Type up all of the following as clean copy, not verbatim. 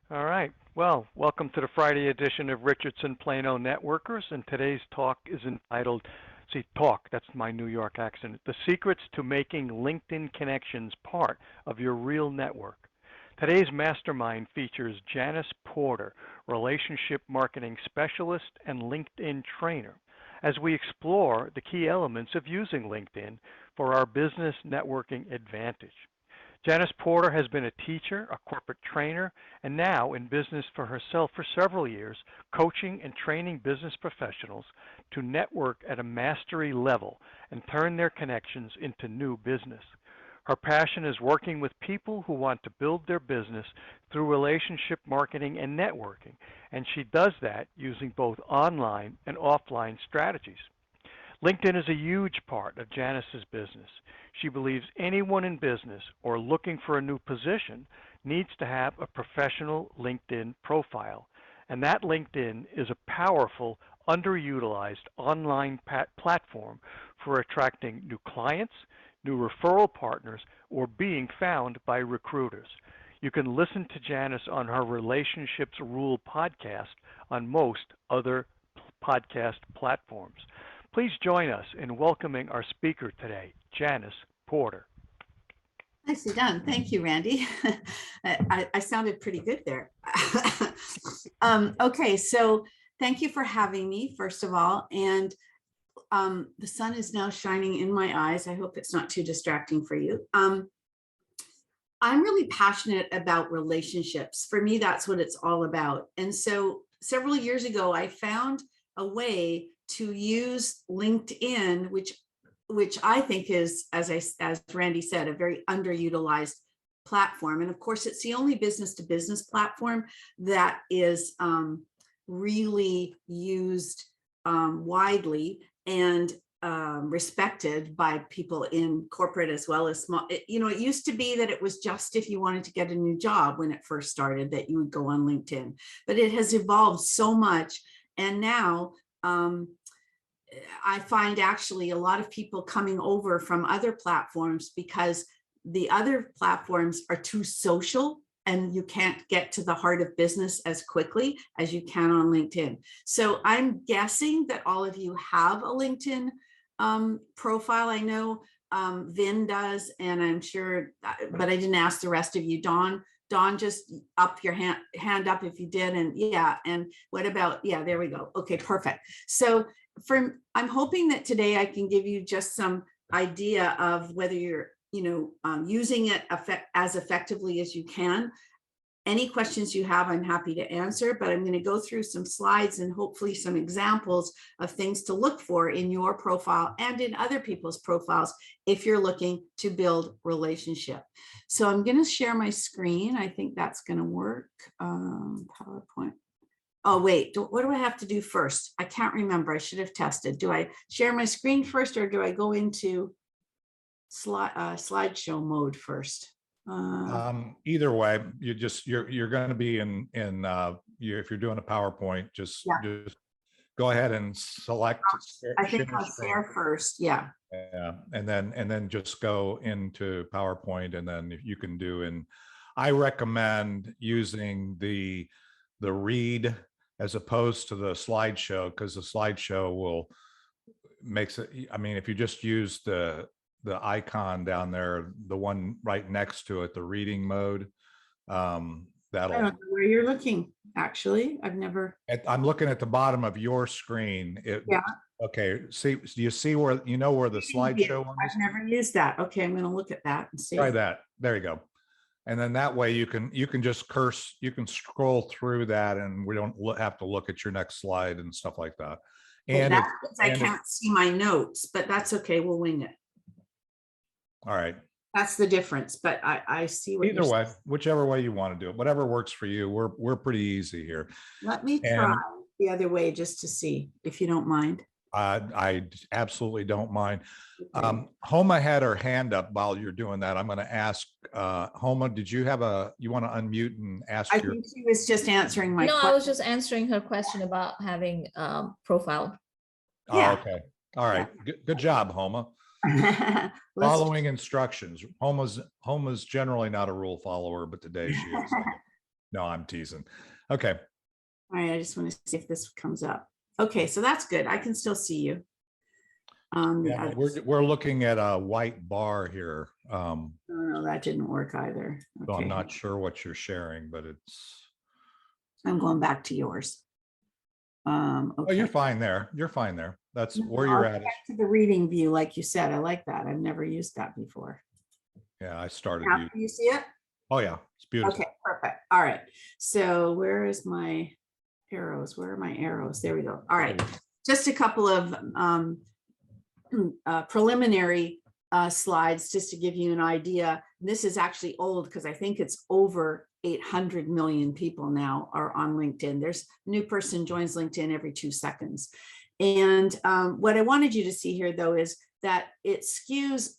All right. Well, welcome to the Friday edition of Richardson Plano Networkers, and today's talk is entitled, see, talk, that's my New York accent, The Secrets to Making LinkedIn Connections Part of Your Real Network. Today's mastermind features Janice Porter, Relationship Marketing Specialist and LinkedIn Trainer, as we explore the key elements of using LinkedIn for our business networking advantage. Janice Porter has been a teacher, a corporate trainer, and now in business for herself for several years, coaching and training business professionals to network at a mastery level and turn their connections into new business. Her passion is working with people who want to build their business through relationship marketing and networking, and she does that using both online and offline strategies. LinkedIn is a huge part of Janice's business. She believes anyone in business or looking for a new position needs to have a professional LinkedIn profile. And that LinkedIn is a powerful, underutilized online platform for attracting new clients, new referral partners, or being found by recruiters. You can listen to Janice on her Relationships Rule podcast on most other podcast platforms. Please join us in welcoming our speaker today, Janice Porter. Nicely done. Thank you, Randy. I sounded pretty good there. Okay, so thank you for having me, first of all. And the sun is now shining in my eyes. I hope it's not too distracting for you. I'm really passionate about relationships. For me, that's what it's all about. And so several years ago, I found a way to use LinkedIn, which I think is, as Randy said, a very underutilized platform. And of course, it's the only business-to-business platform that is really used widely and respected by people in corporate as well as small. It used to be that it was just if you wanted to get a new job when it first started that you would go on LinkedIn, but it has evolved so much. And now I find actually a lot of people coming over from other platforms because the other platforms are too social and you can't get to the heart of business as quickly as you can on LinkedIn. So I'm guessing that all of you have a LinkedIn profile. I know Vin does, and I'm sure, but I didn't ask the rest of you. Dawn, just up your hand up if you did. And yeah, and what about, yeah, there we go. Okay, perfect. So I'm hoping that today I can give you just some idea of whether you're, using it as effectively as you can. Any questions you have, I'm happy to answer, but I'm going to go through some slides and hopefully some examples of things to look for in your profile and in other people's profiles if you're looking to build relationship. So I'm going to share my screen. I think that's going to work. PowerPoint. Oh, wait, what do I have to do first? I can't remember. I should have tested. Do I share my screen first or do I go into slideshow mode first? Either way, you're going to be in if you're doing a PowerPoint, just go ahead and select. I think I'll share first. Yeah. Yeah, and then just go into PowerPoint, and then you can do. And I recommend using the read as opposed to the slideshow, because the slideshow makes it. I mean, if you just use the icon down there, the one right next to it, the reading mode, that'll. I don't know where you're looking. Actually, I'm looking at the bottom of your screen. Yeah. Okay. See, do you see where the slideshow one is? I've never used that. Okay, I'm going to look at that and see. Try that. There you go. And then that way you can just you can scroll through that, and we don't have to look at your next slide and stuff like that. And I can't see my notes, but that's okay. We'll wing it. All right. That's the difference, but I see what either way, whichever way you want to do it, whatever works for you. We're pretty easy here. Let me try the other way just to see, if you don't mind. I absolutely don't mind. Okay. Homa had her hand up while you're doing that. I'm going to ask Homa, did you want to unmute and ask? I think she was just answering my question. No, I was just answering her question about having profile. Yeah. Oh, okay. All right. Yeah. Good job, Homa. Following instructions. Homa's generally not a rule follower, but today she is. No, I'm teasing. Okay. All right, I just want to see if this comes up. Okay, so that's good. I can still see you. Yeah, we're looking at a white bar here. No, that didn't work either. So I'm Okay, not sure what you're sharing, but it's. I'm going back to yours. Oh, Okay. you're fine there. You're fine there. That's where I'll you're go at. back to the reading view, like you said. I like that. I've never used that before. Yeah, I started. Now, can you see it? Oh yeah, it's beautiful. Okay, perfect. All right. So where is my arrows? Where are my arrows? There we go. All right. Just a couple of preliminary slides just to give you an idea. This is actually old because I think it's over 800 million people now are on LinkedIn. There's a new person joins LinkedIn every 2 seconds. And what I wanted you to see here, though, is that it skews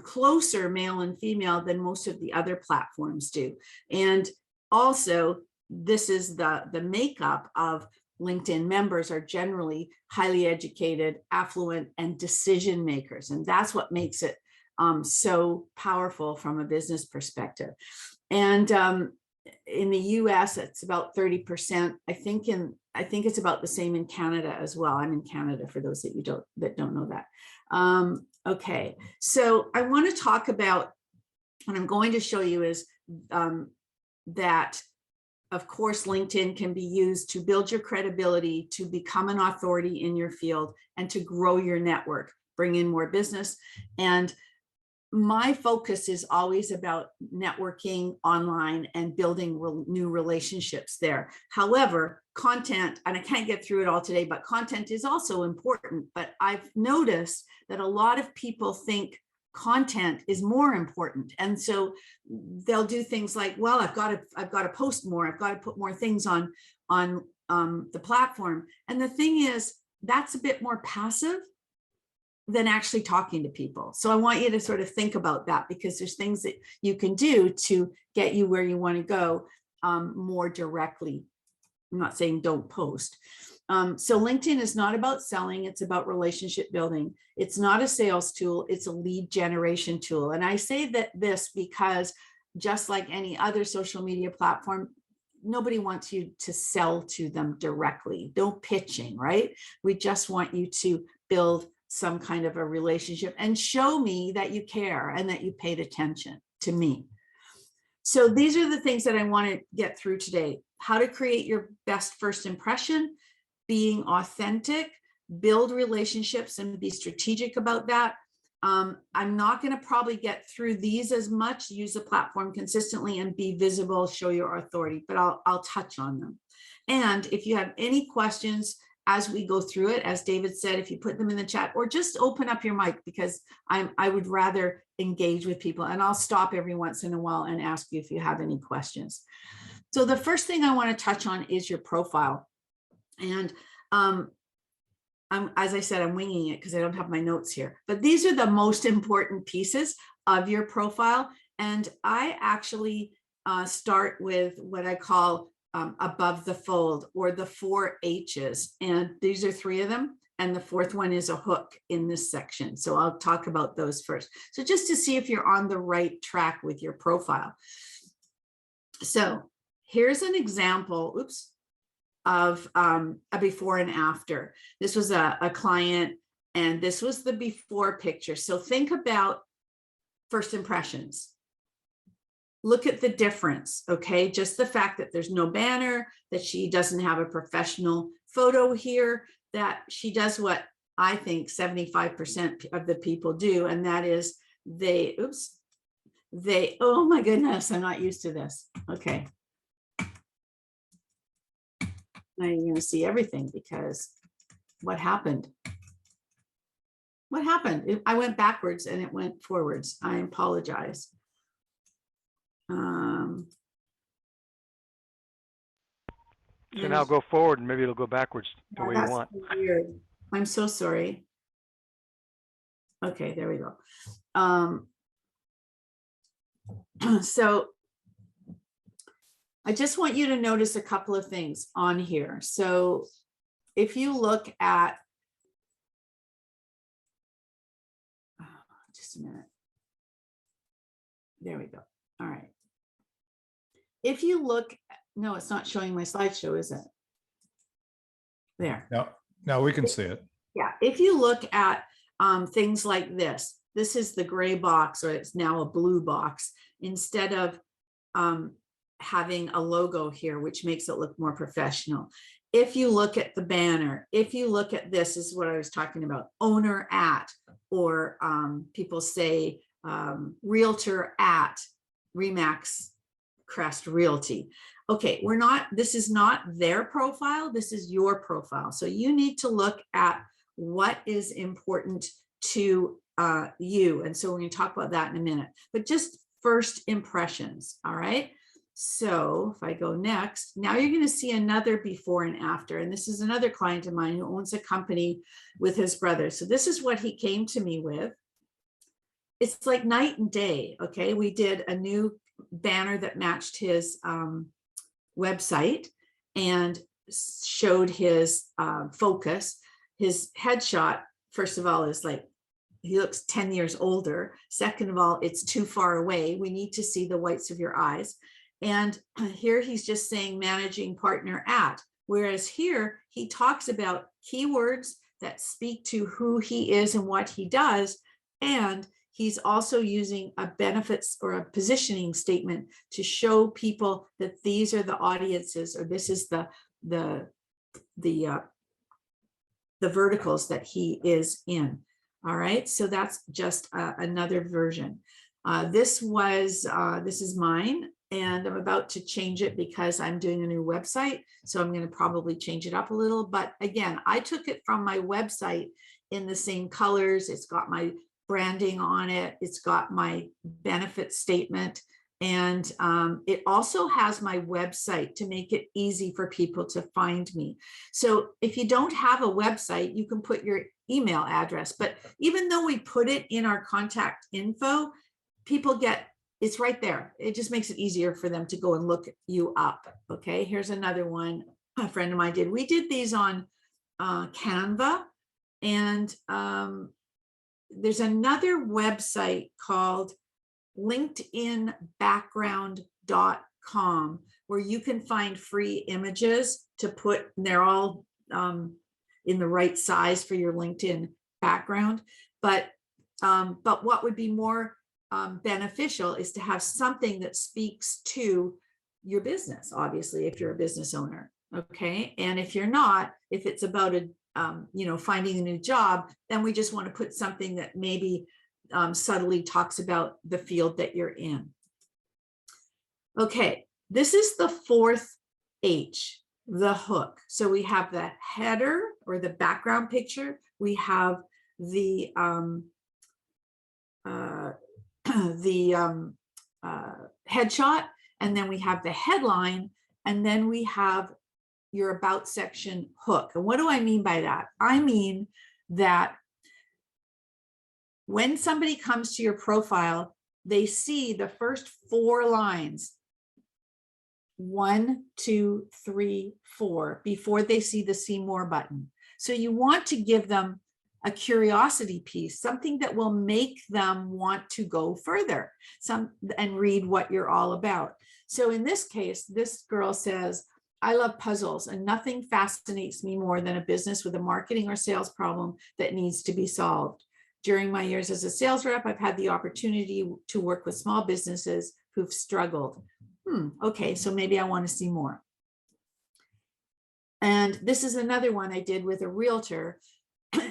closer male and female than most of the other platforms do. And also, this is the makeup of LinkedIn members are generally highly educated, affluent, and decision makers. And that's what makes it so powerful from a business perspective. And in the US, it's about 30%. I think it's about the same in Canada as well. I'm in Canada for those that don't know that. Okay, so I want to talk about what I'm going to show you is that, of course, LinkedIn can be used to build your credibility, to become an authority in your field, and to grow your network, bring in more business. And my focus is always about networking online and building new relationships there. However, content, and I can't get through it all today, but content is also important. But I've noticed that a lot of people think content is more important. And so they'll do things like, well, I've got to post more. I've got to put more things on the platform. And the thing is, that's a bit more passive than actually talking to people. So I want you to sort of think about that, because there's things that you can do to get you where you want to go more directly. I'm not saying don't post. So LinkedIn is not about selling, it's about relationship building. It's not a sales tool, it's a lead generation tool. And I say this because just like any other social media platform, nobody wants you to sell to them directly. No pitching, right? We just want you to build some kind of a relationship and show me that you care and that you paid attention to me. So these are the things that I want to get through today. How to create your best first impression, being authentic, build relationships and be strategic about that. I'm not going to probably get through these as much. Use the platform consistently and be visible, show your authority, but I'll touch on them. And if you have any questions as we go through it, as David said, if you put them in the chat or just open up your mic, because I would rather engage with people, and I'll stop every once in a while and ask you if you have any questions. So the first thing I want to touch on is your profile. And as I said, I'm winging it because I don't have my notes here, but these are the most important pieces of your profile. And I actually start with what I call above the fold, or the 4 H's. And these are 3 of them. And the 4th one is a hook in this section. So I'll talk about those first. So just to see if you're on the right track with your profile. So here's an example, of a before and after. This was a client, and this was the before picture. So think about first impressions. Look at the difference, okay? Just the fact that there's no banner, that she doesn't have a professional photo here, that she does what I think 75% of the people do, and that is they, oh my goodness, I'm not used to this. Okay. Now you're going to see everything, because what happened? What happened? I went backwards and it went forwards. I apologize. So now go forward and maybe it'll go backwards the way you want. Weird. I'm so sorry. Okay, there we go. So I just want you to notice a couple of things on here. So if you look at, just a minute. There we go. All right. if you look, no, it's not showing my slideshow, is it? There. No, we can see it. Yeah, if you look at things like this is the gray box, or it's now a blue box, instead of having a logo here, which makes it look more professional. If you look at the banner, if you look at this is what I was talking about, owner at, or people say realtor at Remax Crest Realty. Okay, this is not their profile, this is your profile. So you need to look at what is important to you. And so we're going to talk about that in a minute, but just first impressions. All right. So if I go next, now you're going to see another before and after. And this is another client of mine who owns a company with his brother. So this is what he came to me with. It's like night and day. Okay. We did a new banner that matched his website and showed his focus. His headshot, first of all, is like, he looks 10 years older. Second of all, it's too far away. We need to see the whites of your eyes. And here he's just saying managing partner at, whereas here he talks about keywords that speak to who he is and what he does. And he's also using a benefits or a positioning statement to show people that these are the audiences, or this is the verticals that he is in. All right, so that's just another version. This is mine, and I'm about to change it because I'm doing a new website. So I'm going to probably change it up a little. But again, I took it from my website in the same colors. It's got my branding on it. It's got my benefit statement. And it also has my website to make it easy for people to find me. So if you don't have a website, you can put your email address. But even though we put it in our contact info, people it's right there. It just makes it easier for them to go and look you up. Okay, here's another one a friend of mine did. We did these on Canva, and there's another website called linkedinbackground.com where you can find free images to put, and they're all in the right size for your LinkedIn background. But what would be more beneficial is to have something that speaks to your business, obviously, if you're a business owner. Okay. And if you're not, if it's about finding a new job, then we just want to put something that maybe subtly talks about the field that you're in. Okay, this is the fourth H, the hook. So we have the header or the background picture. We have the headshot, and then we have the headline, and then we have your about section hook. And what do I mean by that? I mean that when somebody comes to your profile, they see the first 4 lines, 1, 2, 3, 4, before they see the see more button. So you want to give them a curiosity piece, something that will make them want to go further and read what you're all about. So in this case, this girl says, I love puzzles, and nothing fascinates me more than a business with a marketing or sales problem that needs to be solved. During my years as a sales rep, I've had the opportunity to work with small businesses who've struggled. Okay, so maybe I want to see more. And this is another one I did with a realtor,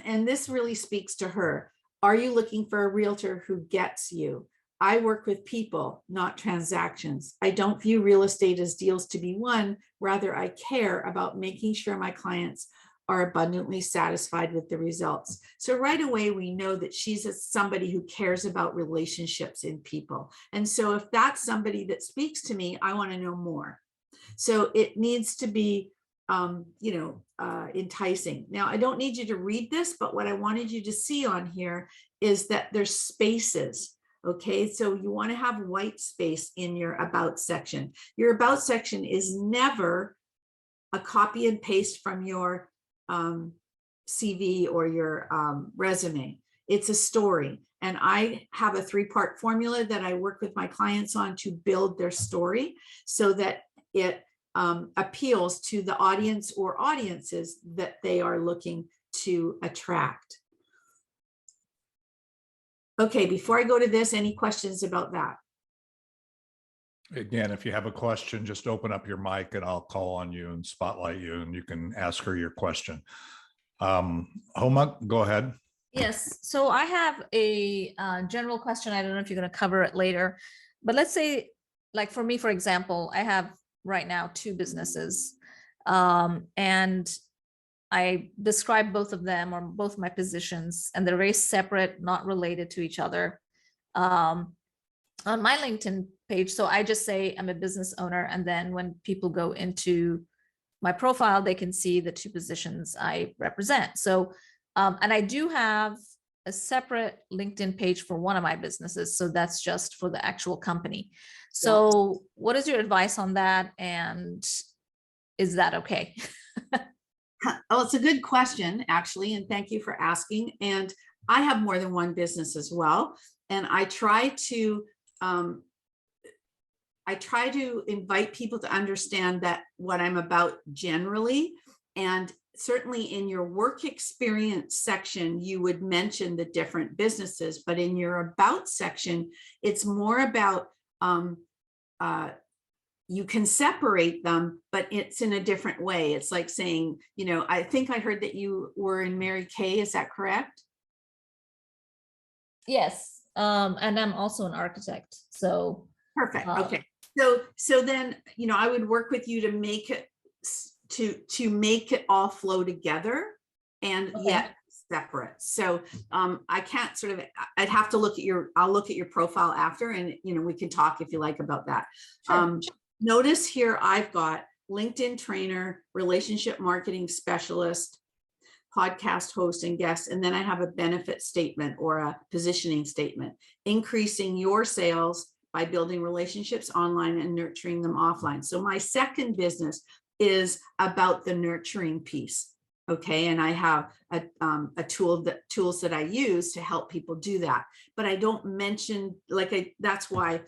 and this really speaks to her. Are you looking for a realtor who gets you? I work with people, not transactions. I don't view real estate as deals to be won. Rather, I care about making sure my clients are abundantly satisfied with the results. So right away, we know that she's somebody who cares about relationships in people. And so if that's somebody that speaks to me, I want to know more. So it needs to be, enticing. Now, I don't need you to read this, but what I wanted you to see on here is that there's spaces. Okay, so you want to have white space in your about section. Your about section is never a copy and paste from your CV or your resume. It's a story. And I have a 3-part formula that I work with my clients on to build their story so that it appeals to the audience or audiences that they are looking to attract. Okay, before I go to this, any questions about that? Again, if you have a question, just open up your mic and I'll call on you and spotlight you and you can ask her your question. Homa, go ahead. Yes, so I have a general question. I don't know if you're going to cover it later, but let's say, like for me, for example, I have right now 2 businesses, and I describe both of them or both my positions, and they're very separate, not related to each other. On my LinkedIn page, so I just say I'm a business owner, and then when people go into my profile, they can see the 2 positions I represent. So, and I do have a separate LinkedIn page for one of my businesses, so that's just for the actual company. So, what is your advice on that, and is that okay? Oh, it's a good question, actually, and thank you for asking. And I have more than one business as well, and I try to invite people to understand that what I'm about generally, and certainly in your work experience section, you would mention the different businesses, but in your about section, it's more about you can separate them, but it's in a different way. It's like saying, you know, I think I heard that you were in Mary Kay. Is that correct? Yes, and I'm also an architect. So perfect. Okay. So then, you know, I would work with you to make it to make it all flow together and yet separate. So I can't sort of, I'd have to look at I'll look at your profile after, and you know, we can talk if you like about that. Sure. Notice here I've got LinkedIn trainer, relationship marketing specialist, podcast host and guest, and then I have a benefit statement or a positioning statement, increasing your sales by building relationships online and nurturing them offline. So my second business is about the nurturing piece. Okay, and I have tools that I use to help people do that, but I don't mention, that's why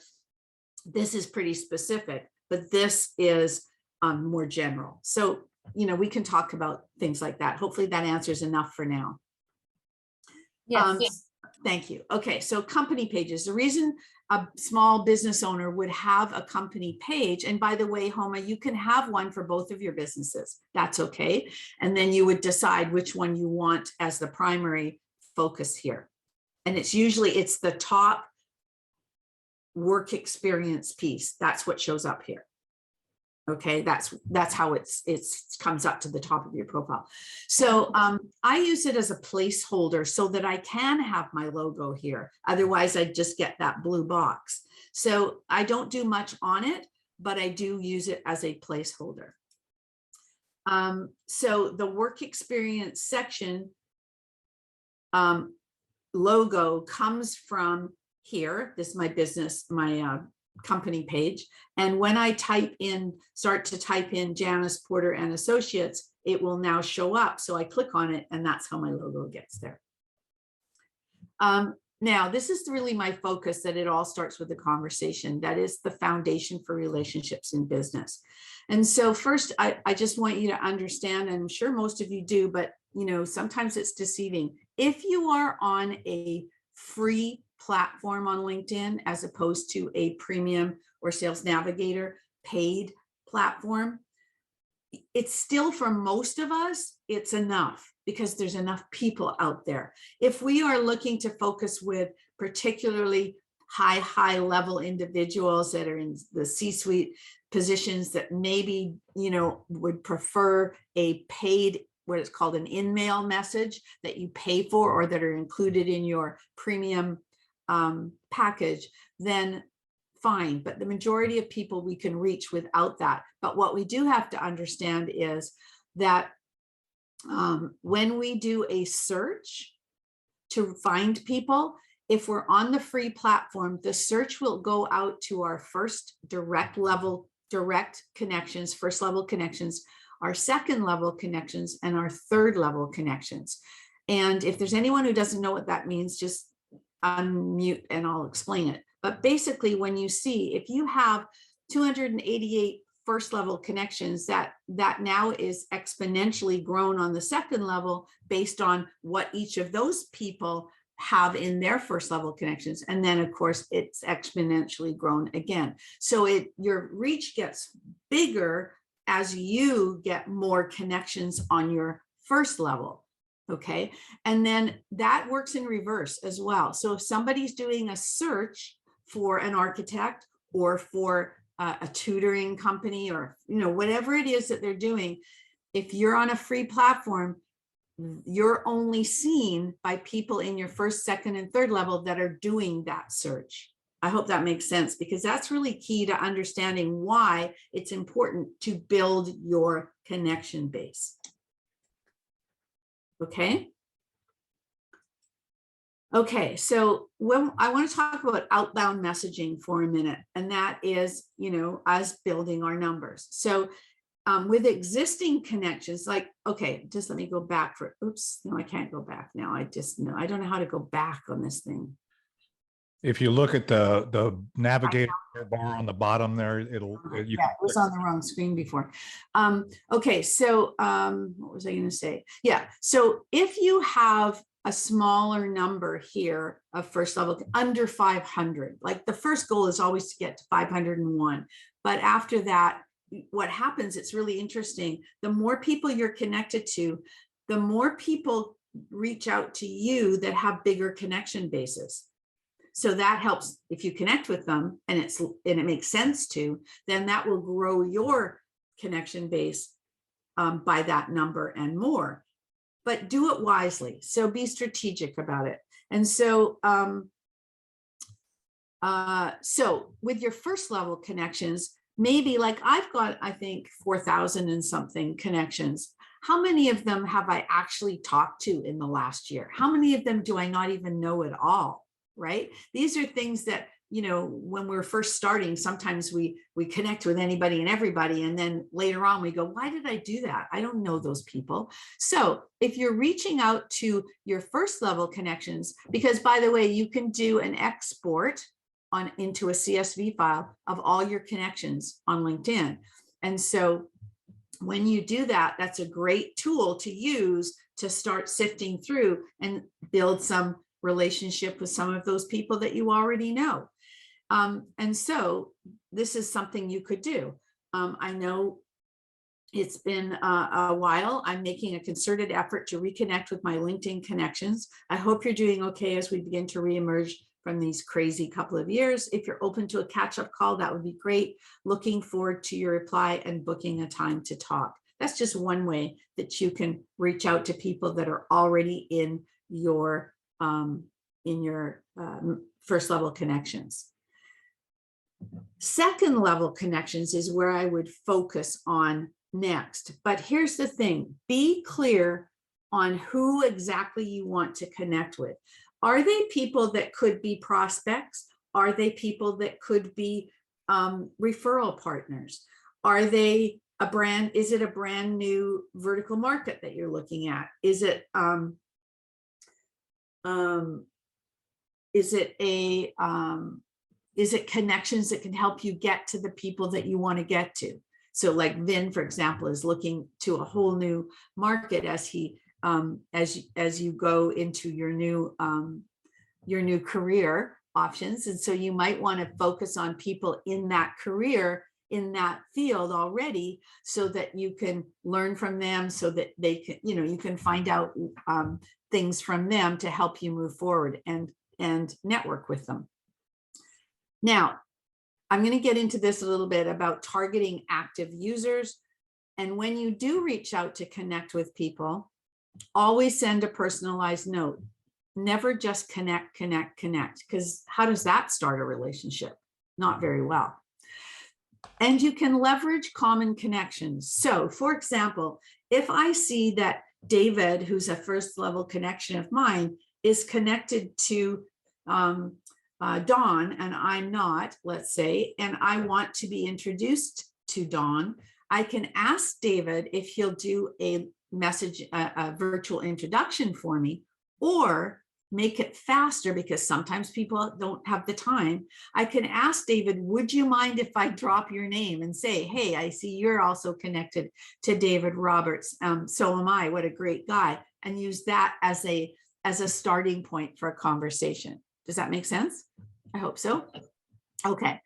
this is pretty specific, but this is more general. So, you know, we can talk about things like that. Hopefully that answers enough for now. Yes. Thank you. Okay, so company pages. The reason a small business owner would have a company page, and by the way, Homa, you can have one for both of your businesses. That's okay. And then you would decide which one you want as the primary focus here. And it's usually, it's the top work experience piece. That's what shows up here. Okay, that's how it comes up to the top of your profile. So I use it as a placeholder so that I can have my logo here. Otherwise, I'd just get that blue box. So I don't do much on it, but I do use it as a placeholder. So the work experience section logo comes from here. This is my business, my company page. And when I start to type in Janice Porter and Associates, it will now show up. So I click on it and that's how my logo gets there. Now, this is really my focus, that it all starts with a conversation. That is the foundation for relationships in business. And so first, I just want you to understand, and I'm sure most of you do, but you know, sometimes it's deceiving. If you are on a free platform on LinkedIn, as opposed to a premium or Sales Navigator paid platform, it's still, for most of us, it's enough because there's enough people out there. If we are looking to focus with particularly high level individuals that are in the C-suite positions that maybe, you know, would prefer a paid, what is called an in-mail message that you pay for or that are included in your premium package, then fine. But the majority of people we can reach without that. But what we do have to understand is that when we do a search to find people, if we're on the free platform, the search will go out to our first direct level connections, first level connections, our second level connections, and our third level connections. And if there's anyone who doesn't know what that means, just unmute and I'll explain it. But basically, when you see, if you have 288 first level connections, that now is exponentially grown on the second level based on what each of those people have in their first level connections. And then of course it's exponentially grown again. So your reach gets bigger as you get more connections on your first level. Okay. And then that works in reverse as well. So if somebody's doing a search for an architect or for a tutoring company, or, you know, whatever it is that they're doing, if you're on a free platform, you're only seen by people in your first, second, and third level that are doing that search. I hope that makes sense, because that's really key to understanding why it's important to build your connection base. Okay. Okay, so when I want to talk about outbound messaging for a minute, and that is, you know, us building our numbers. So with existing connections, like, okay, just let me go back for, oops, no, I can't go back now. I don't know how to go back on this thing. If you look at the Navigator bar on the bottom there, it was on the wrong screen before. Okay, so what was I going to say? Yeah, so if you have a smaller number here of first level, under 500, like the first goal is always to get to 501, but after that, what happens, it's really interesting. The more people you're connected to, the more people reach out to you that have bigger connection bases. So that helps if you connect with them and it makes sense to, then that will grow your connection base by that number and more. But do it wisely. So be strategic about it. And so, so with your first level connections, maybe like I've got, I think 4,000 and something connections. How many of them have I actually talked to in the last year? How many of them do I not even know at all? Right? These are things that, you know, when we're first starting, sometimes we connect with anybody and everybody. And then later on we go, why did I do that? I don't know those people. So if you're reaching out to your first level connections, because by the way, you can do an export into a CSV file of all your connections on LinkedIn. And so when you do that, that's a great tool to use to start sifting through and build some relationship with some of those people that you already know. And so this is something you could do. I know it's been a while. I'm making a concerted effort to reconnect with my LinkedIn connections. I hope you're doing okay as we begin to reemerge from these crazy couple of years. If you're open to a catch-up call, that would be great. Looking forward to your reply and booking a time to talk. That's just one way that you can reach out to people that are already in your first level connections. Second level connections is where I would focus on next. But here's the thing, be clear on who exactly you want to connect with. Are they people that could be prospects? Are they people that could be referral partners? Are they is it a brand new vertical market that you're looking at? Is it connections that can help you get to the people that you want to get to? So like Vin, for example, is looking to a whole new market as he as you go into your new career options. And so you might want to focus on people in that career, in that field already, so that you can learn from them, so that they can, you know, you can find out things from them to help you move forward and network with them. Now, I'm going to get into this a little bit about targeting active users. And when you do reach out to connect with people, always send a personalized note. Never just connect, because how does that start a relationship? Not very well. And you can leverage common connections. So for example, if I see that David, who's a first level connection of mine, is connected to Dawn and I'm not, let's say, and I want to be introduced to Dawn, I can ask David if he'll do a virtual introduction for me, or make it faster, because sometimes people don't have the time, I can ask David, would you mind if I drop your name and say, hey, I see you're also connected to David Roberts. So am I. What a great guy. And use that as a starting point for a conversation. Does that make sense? I hope so. Okay.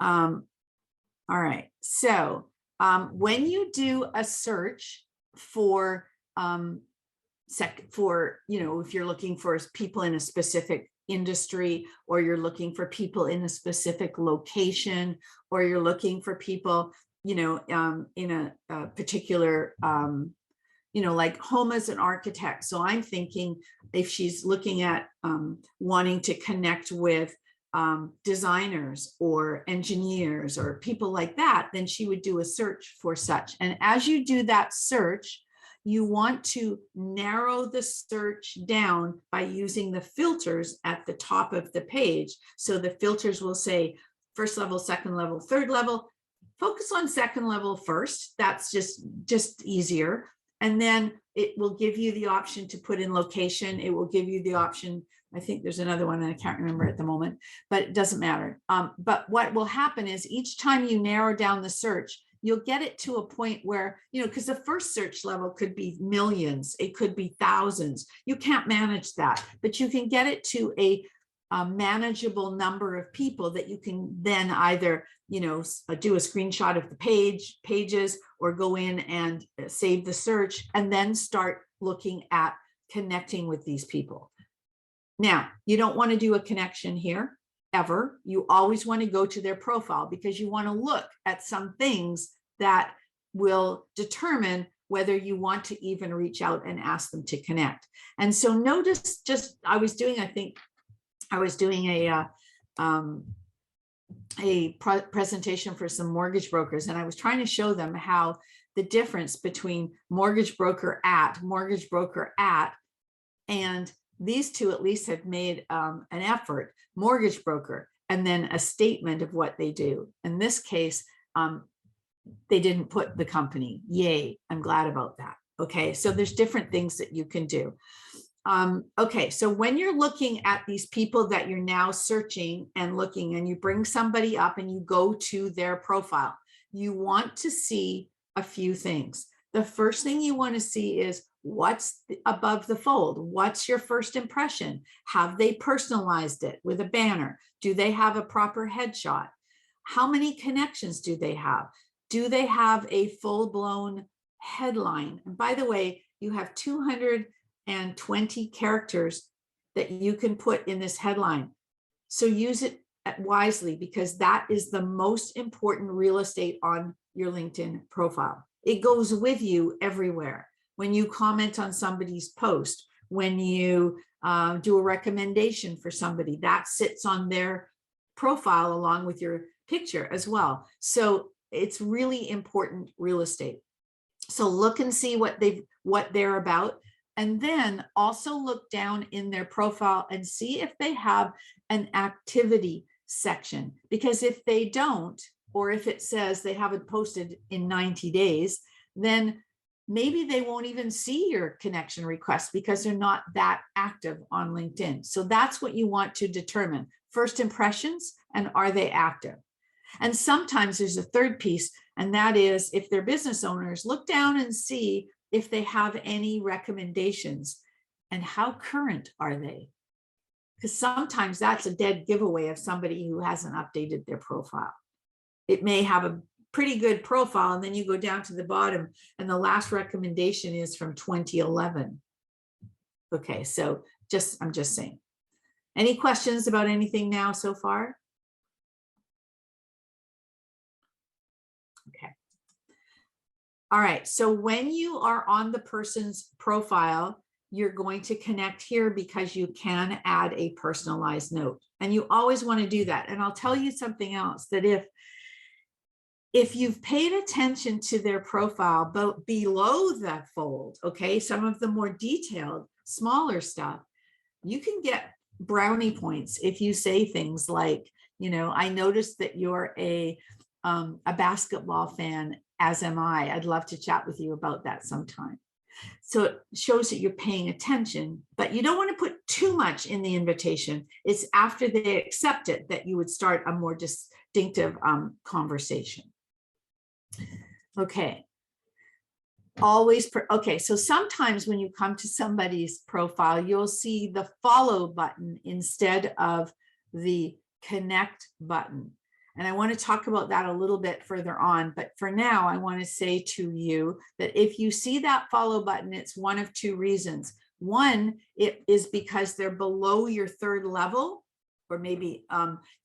All right. So when you do a search for if you're looking for people in a specific industry, or you're looking for people in a specific location, or you're looking for people, in a particular, like home as an architect. So I'm thinking if she's looking at wanting to connect with designers or engineers or people like that, then she would do a search for such. And as you do that search, you want to narrow the search down by using the filters at the top of the page. So the filters will say first level, second level, third level. Focus on second level first. That's just easier. And then it will give you the option to put in location. It will give you the option. I think there's another one that I can't remember at the moment, but it doesn't matter. But what will happen is each time you narrow down the search, you'll get it to a point where, because the first search level could be millions, it could be thousands. You can't manage that, but you can get it to a manageable number of people that you can then either, do a screenshot of the pages, or go in and save the search and then start looking at connecting with these people. Now, you don't want to do a connection here ever. You always want to go to their profile, because you want to look at some things that will determine whether you want to even reach out and ask them to connect. And so notice, I was doing a presentation for some mortgage brokers, and I was trying to show them how the difference between mortgage broker at, and these two at least have made an effort, mortgage broker, and then a statement of what they do. In this case, they didn't put the company. Yay, I'm glad about that. Okay, so there's different things that you can do. Okay, so when you're looking at these people that you're now searching and looking, and you bring somebody up and you go to their profile, you want to see a few things. The first thing you want to see is what's above the fold. What's your first impression? Have they personalized it with a banner? Do they have a proper headshot? How many connections do they have? Do they have a full-blown headline? And by the way, you have 220 characters that you can put in this headline. So use it wisely, because that is the most important real estate on your LinkedIn profile. It goes with you everywhere. When you comment on somebody's post, when you do a recommendation for somebody, that sits on their profile along with your picture as well. So it's really important real estate. So look and see what they're about. And then also look down in their profile and see if they have an activity section. Because if they don't, or if it says they haven't posted in 90 days, then maybe they won't even see your connection request because they're not that active on LinkedIn. So that's what you want to determine. First impressions, and are they active? And sometimes there's a third piece, and that is if they're business owners, look down and see if they have any recommendations and how current are they? Because sometimes that's a dead giveaway of somebody who hasn't updated their profile. It may have a pretty good profile, and then you go down to the bottom and the last recommendation is from 2011. Okay, so I'm just saying. Any questions about anything now so far? Okay. All right, so when you are on the person's profile, you're going to connect here because you can add a personalized note, and you always want to do that. And I'll tell you something else, that if you've paid attention to their profile, but below that fold, okay, some of the more detailed, smaller stuff, you can get brownie points if you say things like, I noticed that you're a basketball fan, as am I. I'd love to chat with you about that sometime. So it shows that you're paying attention, but you don't want to put too much in the invitation. It's after they accept it that you would start a more distinctive conversation. Okay. Okay, so sometimes when you come to somebody's profile, you'll see the follow button instead of the connect button. And I want to talk about that a little bit further on. But for now, I want to say to you that if you see that follow button, it's one of two reasons. One, it is because they're below your third level, or maybe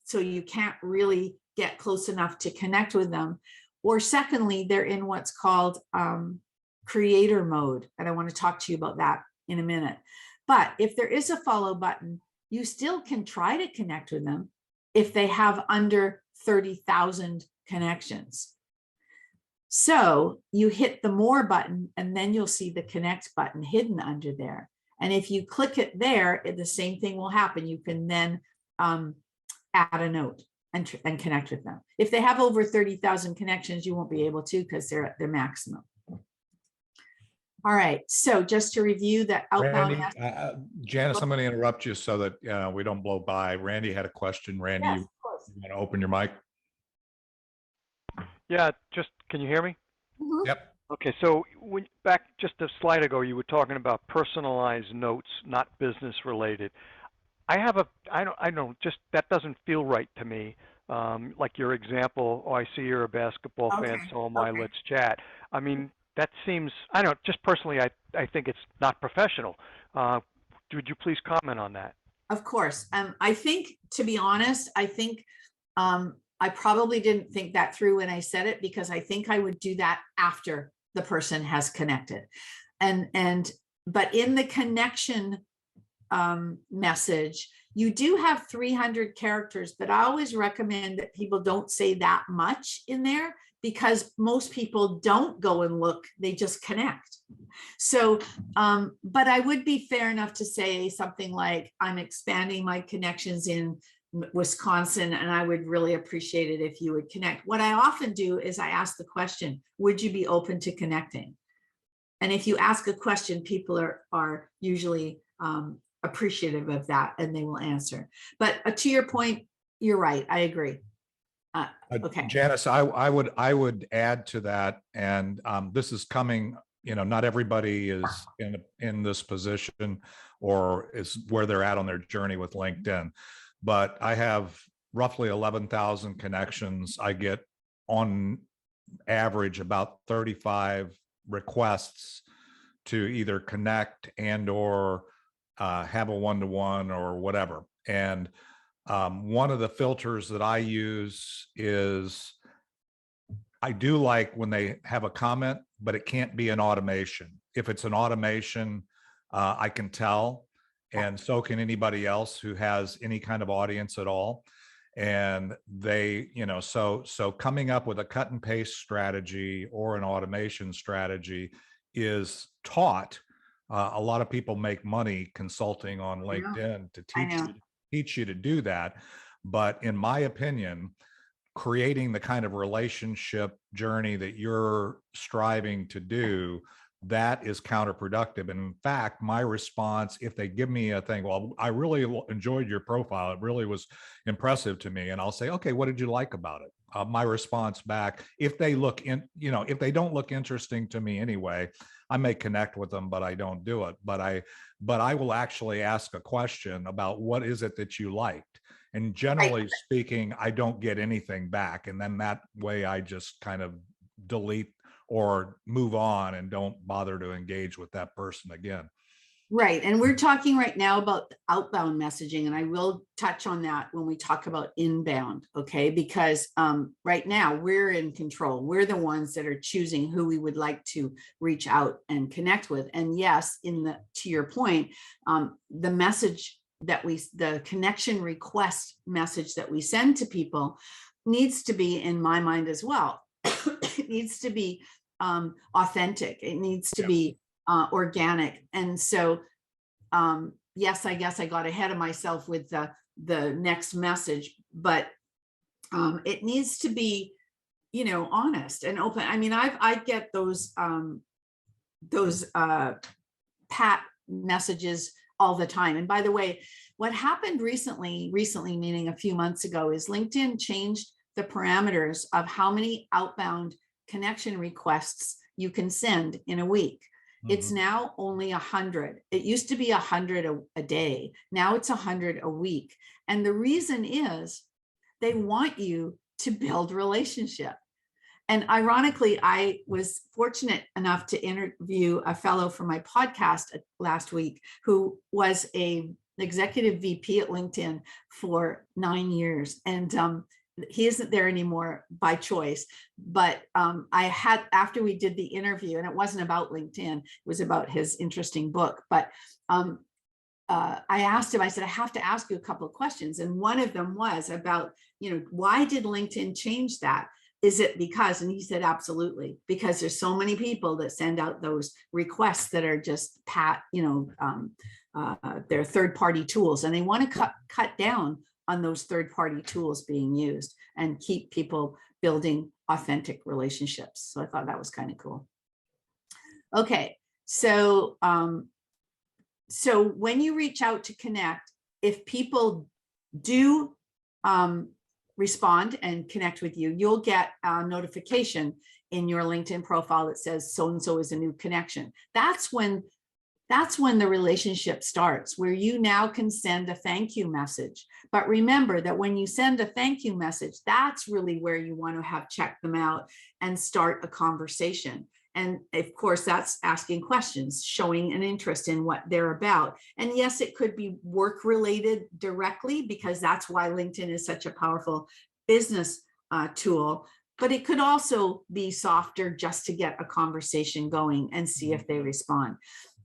so you can't really get close enough to connect with them. Or secondly, they're in what's called creator mode. And I want to talk to you about that in a minute. But if there is a follow button, you still can try to connect with them if they have under 30,000 connections. So you hit the more button and then you'll see the connect button hidden under there. And if you click it there, the same thing will happen. You can then add a note and connect with them. If they have over 30,000 connections, you won't be able to because they're at their maximum. All right, so just to review that outbound. Randy, Janice, I'm going to interrupt you so that we don't blow by. Randy had a question. Randy, Yes, you of course. want to open your mic? Yeah, just, can you hear me? Mhm. Yep. Okay, so back just a slide ago, you were talking about personalized notes, not business related. I don't, just, that doesn't feel right to me. Like your example, oh, I see you're a basketball fan, Okay, so am I, okay. let's chat. I mean, that seems, I don't, just personally, I think it's not professional. Would you please comment on that? Of course. I think, to be honest, I think I probably didn't think that through when I said it, because I think I would do that after the person has connected. But in the connection message, you do have 300 characters, but I always recommend that people don't say that much in there, because most people don't go and look, they just connect. So, but I would be fair enough to say something like, I'm expanding my connections in Wisconsin, and I would really appreciate it if you would connect. What I often do is I ask the question, would you be open to connecting? And if you ask a question, people are usually appreciative of that, and they will answer. But to your point, you're right. I agree. Okay. Janice, I would add to that, and this is coming. Not everybody is in this position or is where they're at on their journey with LinkedIn, but I have roughly 11,000 connections. I get on average about 35 requests to either connect and or have a one-to-one or whatever. And one of the filters that I use is, I do like when they have a comment, but it can't be an automation. If it's an automation, I can tell, and so can anybody else who has any kind of audience at all. And they, so coming up with a cut and paste strategy or an automation strategy is taught. A lot of people make money consulting on LinkedIn to teach you to do that. But in my opinion, creating the kind of relationship journey that you're striving to do, that is counterproductive. And in fact, my response, if they give me a thing, well, I really enjoyed your profile, it really was impressive to me, and I'll say, okay, what did you like about it? My response back, if they look in, if they don't look interesting to me anyway, I may connect with them, but I don't do it. But I will actually ask a question about, what is it that you liked? And generally speaking, I don't get anything back. And then that way I just kind of delete or move on and don't bother to engage with that person again. Right. And we're talking right now about outbound messaging, and I will touch on that when we talk about inbound. Okay. Because right now we're in control. We're the ones that are choosing who we would like to reach out and connect with. And yes, to your point, the message that the connection request message that we send to people needs to be, in my mind as well, it needs to be authentic. It needs to be organic. And so, yes, I guess I got ahead of myself with the next message, but it needs to be, honest and open. I mean, I get those pat messages all the time. And by the way, what happened recently meaning a few months ago, is LinkedIn changed the parameters of how many outbound connection requests you can send in a week. It's now only 100. It used to be 100 a day. Now it's 100 a week. And the reason is they want you to build relationship. And ironically, I was fortunate enough to interview a fellow for my podcast last week who was a executive VP at LinkedIn for 9 years. And he isn't there anymore by choice. But I had, after we did the interview, and it wasn't about LinkedIn, it was about his interesting book. But I asked him, I said, I have to ask you a couple of questions. And one of them was about, why did LinkedIn change that? Is it because, and he said, absolutely, because there's so many people that send out those requests that are just they're third-party tools, and they want to cut down on those third-party tools being used and keep people building authentic relationships. So I thought that was kind of cool. Okay, so when you reach out to Konnect, if people do respond and connect with you, you'll get a notification in your LinkedIn profile that says so-and-so is a new connection. That's when the relationship starts, where you now can send a thank you message. But remember that when you send a thank you message, that's really where you want to have checked them out and start a conversation. And of course, that's asking questions, showing an interest in what they're about. And yes, it could be work related directly, because that's why LinkedIn is such a powerful business tool. But it could also be softer, just to get a conversation going and see if they respond.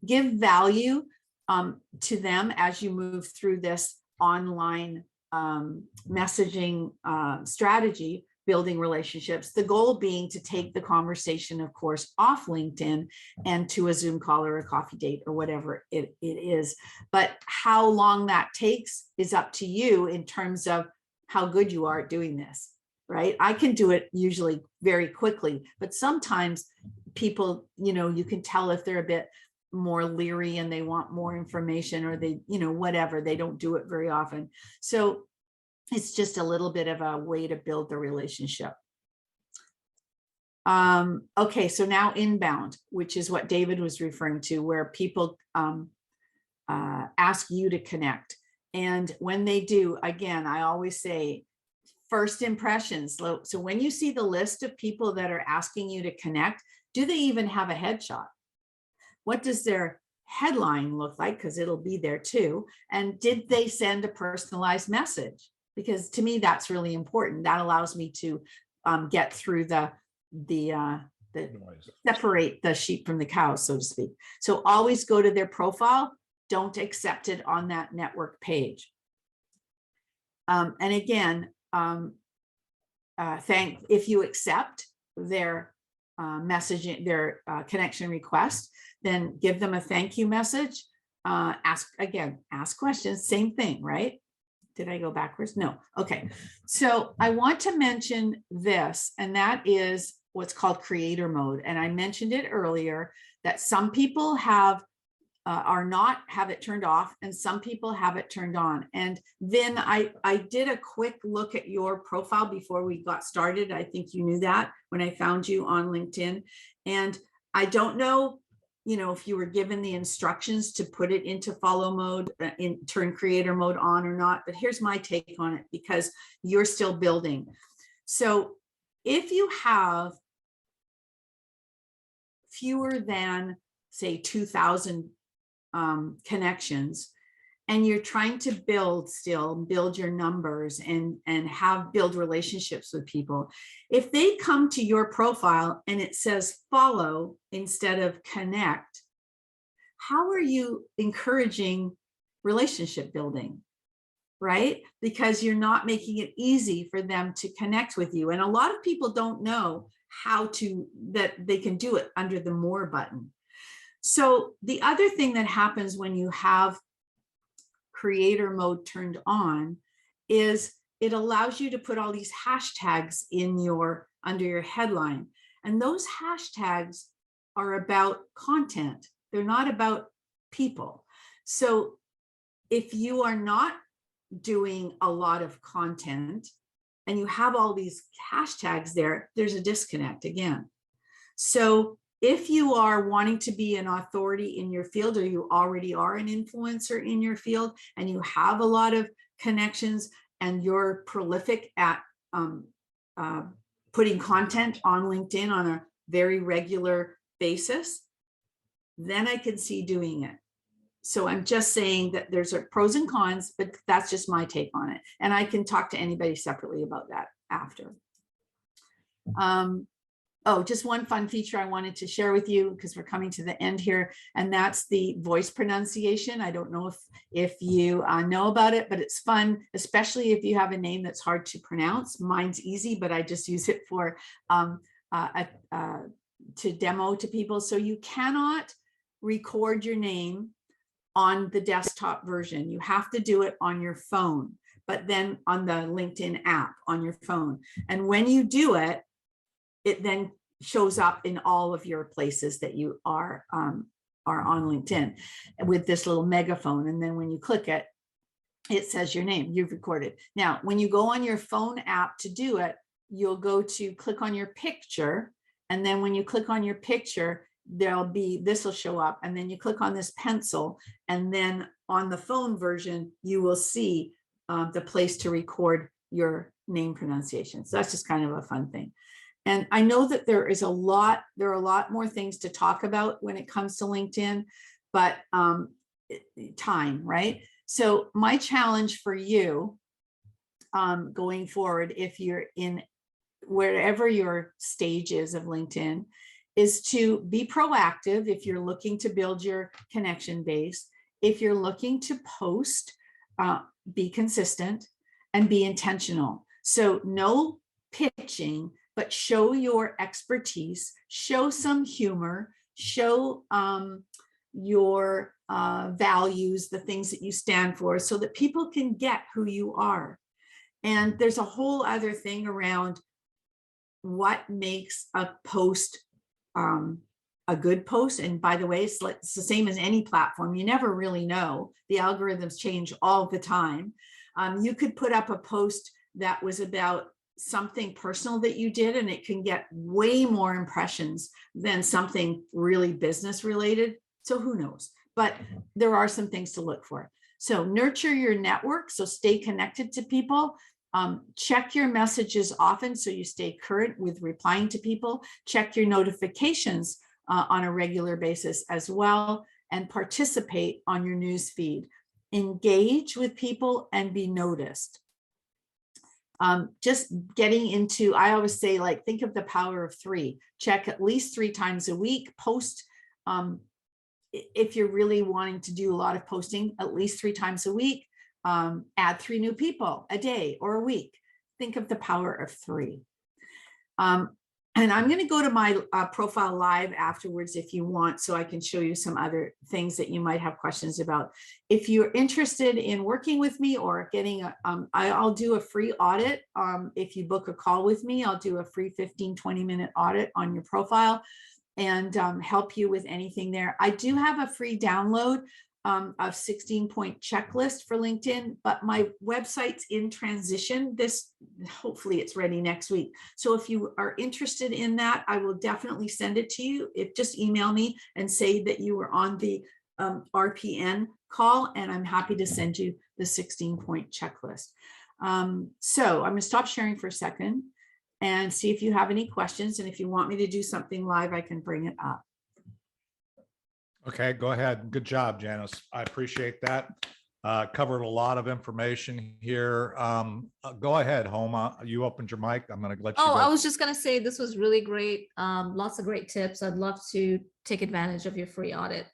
Give value to them as you move through this online messaging strategy, building relationships. The goal being to take the conversation, of course, off LinkedIn and to a Zoom call or a coffee date or whatever it is. But how long that takes is up to you in terms of how good you are at doing this, right? I can do it usually very quickly, but sometimes people, you can tell if they're a bit more leery and they want more information, or they, whatever, they don't do it very often. So it's just a little bit of a way to build the relationship. Okay, so now inbound, which is what David was referring to, where people ask you to connect. And when they do, again, I always say first impressions. So when you see the list of people that are asking you to connect, do they even have a headshot? What does their headline look like? Because it'll be there too. And did they send a personalized message? Because to me, that's really important. That allows me to get through the separate the sheep from the cows, so to speak. So always go to their profile. Don't accept it on that network page. And again, if you accept their messaging, their connection request, then give them a thank you message. Ask questions, same thing, right? Did I go backwards? No. Okay. So I want to mention this, and that is what's called creator mode. And I mentioned it earlier that some people have it turned off, and some people have it turned on. And then I did a quick look at your profile before we got started. I think you knew that when I found you on LinkedIn. And I don't know, if you were given the instructions to put it into follow mode, turn creator mode on or not, but here's my take on it, because you're still building. So if you have fewer than, say, 2,000 connections, and you're trying to build your numbers and build relationships with people, if they come to your profile and it says follow instead of connect, how are you encouraging relationship building, right? Because you're not making it easy for them to connect with you. And a lot of people don't know that they can do it under the more button. So the other thing that happens when you have creator mode turned on is it allows you to put all these hashtags under your headline. And those hashtags are about content. They're not about people. So if you are not doing a lot of content and you have all these hashtags there, there's a disconnect again. So if you are wanting to be an authority in your field, or you already are an influencer in your field, and you have a lot of connections and you're prolific at putting content on LinkedIn on a very regular basis, then I can see doing it. So I'm just saying that there's a pros and cons, but that's just my take on it. And I can talk to anybody separately about that after. Oh, just one fun feature I wanted to share with you, because we're coming to the end here, and that's the voice pronunciation. I don't know if you know about it, but it's fun, especially if you have a name that's hard to pronounce. Mine's easy, but I just use it for to demo to people. So you cannot record your name on the desktop version. You have to do it on your phone, but then on the LinkedIn app on your phone. And when you do it, it then shows up in all of your places that you are on LinkedIn with this little megaphone. And then when you click it, it says your name, you've recorded. Now, when you go on your phone app to do it, you'll go to click on your picture. And then when you click on your picture, this will show up. And then you click on this pencil. And then on the phone version, you will see the place to record your name pronunciation. So that's just kind of a fun thing. And I know that there are a lot more things to talk about when it comes to LinkedIn, but time, right? So my challenge for you going forward, if you're in wherever your stage is of LinkedIn, is to be proactive if you're looking to build your connection base. If you're looking to post, be consistent and be intentional. So no pitching, but show your expertise, show some humor, show your values, the things that you stand for, so that people can get who you are. And there's a whole other thing around what makes a post a good post. And by the way, it's the same as any platform. You never really know. The algorithms change all the time. You could put up a post that was about something personal that you did, and it can get way more impressions than something really business related. So who knows? But there are some things to look for. So nurture your network. So stay connected to people. Check your messages often so you stay current with replying to people. Check your notifications on a regular basis as well, and participate on your news feed. Engage with people and be noticed. Just getting into, I always say, like, think of the power of 3. Check at least 3 times a week. Post, if you're really wanting to do a lot of posting, at least 3 times a week. Add 3 new people a day or a week. Think of the power of 3. And I'm going to go to my profile live afterwards if you want, so I can show you some other things that you might have questions about. If you're interested in working with me or getting I'll do a free audit. If you book a call with me, I'll do a free 15-20 minute audit on your profile and help you with anything there. I do have a free download of 16-point checklist for LinkedIn, but my website's in transition. Hopefully it's ready next week. So if you are interested in that, I will definitely send it to you. Just email me and say that you were on the RPN call, and I'm happy to send you the 16-point checklist. So I'm gonna stop sharing for a second and see if you have any questions. And if you want me to do something live, I can bring it up. Okay, go ahead. Good job, Janice. I appreciate that. Covered a lot of information here. Go ahead, Homa. You opened your mic. I'm going to let you go. I was just going to say this was really great. Lots of great tips. I'd love to take advantage of your free audit.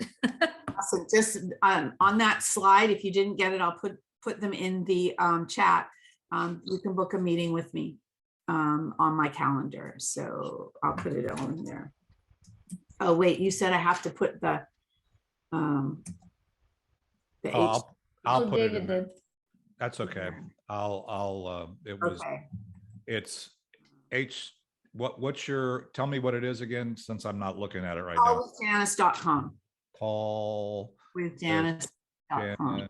Awesome. Just on that slide, if you didn't get it, I'll put them in the chat. You can book a meeting with me on my calendar. So I'll put it on there. Oh, wait, you said I have to put the I'll put David it in there. did. That's okay. It's tell me what it is again, since I'm not looking at it right now. Callwithjanice.com. Call With Janice.com.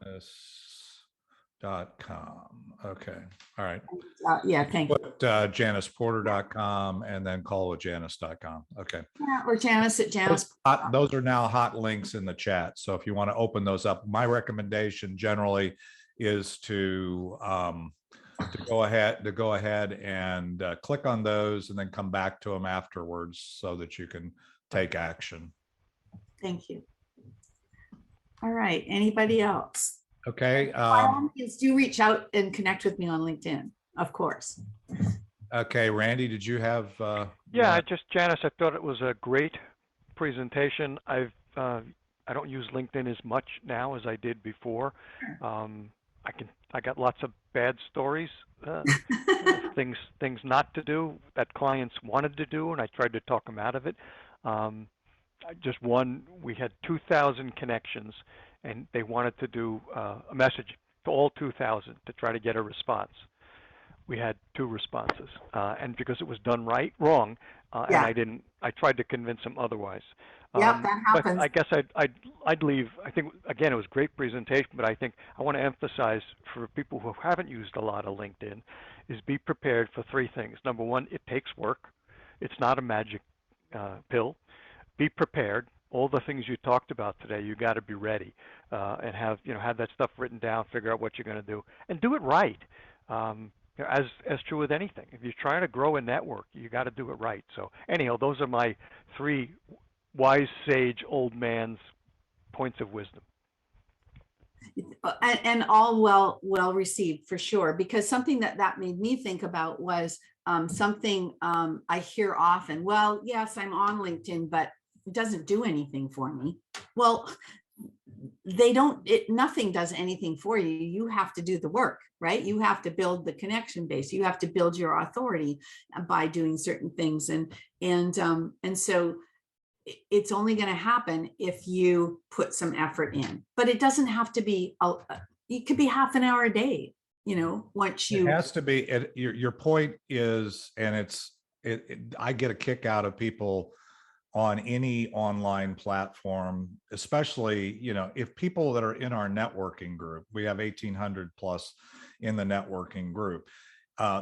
Janice.com. Okay. All right. Yeah, thank you. Put JanicePorter.com and then callwithjanice.com. Okay. Yeah, or Janice at Janice. Those are now hot links in the chat. So if you want to open those up, my recommendation generally is to go ahead and click on those and then come back to them afterwards so that you can take action. Thank you. All right. Anybody else? Okay. Please do reach out and connect with me on LinkedIn, of course. Okay, Randy, did you have? Yeah, Janice, I thought it was a great presentation. I don't use LinkedIn as much now as I did before. I got lots of bad stories, things not to do that clients wanted to do, and I tried to talk them out of it. We had 2,000 connections, and they wanted to do a message to all 2,000 to try to get a response. We had 2 responses, and because it was done wrong, and I tried to convince them otherwise. Yeah, that happens. But I guess I'd leave. I think, again, it was a great presentation, but I think I want to emphasize for people who haven't used a lot of LinkedIn is be prepared for 3 things. Number 1, it takes work. It's not a magic pill. Be prepared. All the things you talked about today, you got to be ready and have that stuff written down. Figure out what you're going to do and do it right. As true with anything, if you're trying to grow a network, you got to do it right. So anyhow, those are my 3 wise sage old man's points of wisdom. And all well received for sure, because something that made me think about was something I hear often. Well, yes, I'm on LinkedIn, but it doesn't do anything for me. Well, nothing does anything for you. You have to do the work, right? You have to build the connection base. You have to build your authority by doing certain things. And so it's only going to happen if you put some effort in, but it doesn't have to be, it could be half an hour a day, once you. It has to be, your point is, and I get a kick out of people on any online platform, especially, if people that are in our networking group, we have 1,800 plus in the networking group,